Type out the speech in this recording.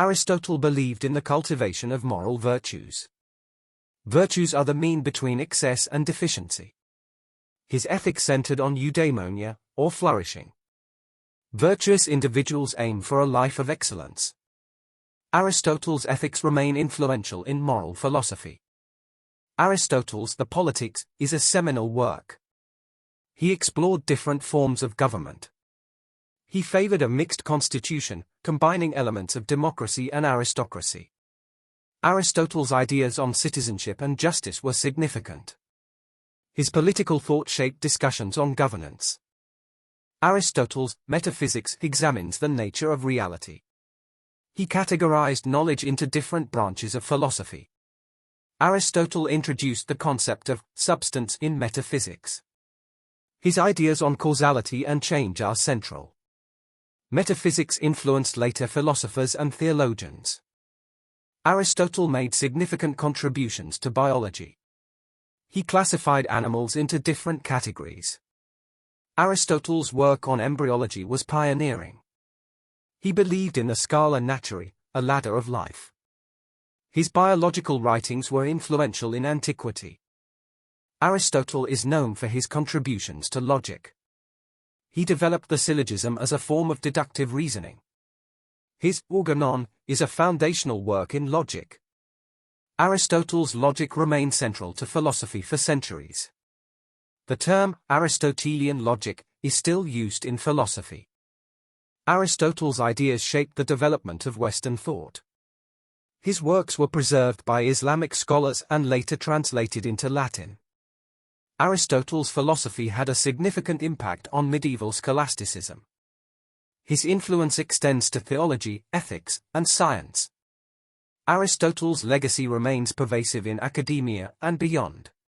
Aristotle believed in the cultivation of moral virtues. Virtues are the mean between excess and deficiency. His ethics centered on eudaimonia, or flourishing. Virtuous individuals aim for a life of excellence. Aristotle's ethics remain influential in moral philosophy. Aristotle's The Politics is a seminal work. He explored different forms of government. He favored a mixed constitution, combining elements of democracy and aristocracy. Aristotle's ideas on citizenship and justice were significant. His political thought shaped discussions on governance. Aristotle's Metaphysics examines the nature of reality. He categorized knowledge into different branches of philosophy. Aristotle introduced the concept of substance in metaphysics. His ideas on causality and change are central. Metaphysics influenced later philosophers and theologians. Aristotle made significant contributions to biology. He classified animals into different categories. Aristotle's work on embryology was pioneering. He believed in the scala naturae, a ladder of life. His biological writings were influential in antiquity. Aristotle is known for his contributions to logic. He developed the syllogism as a form of deductive reasoning. His 𝓼𝓮𝓮 is a foundational work in logic. Aristotle's logic remained central to philosophy for centuries. The term Aristotelian logic is still used in philosophy. Aristotle's ideas shaped the development of Western thought. His works were preserved by Islamic scholars and later translated into Latin. Aristotle's philosophy had a significant impact on medieval scholasticism. His influence extends to theology, ethics, and science. Aristotle's legacy remains pervasive in academia and beyond.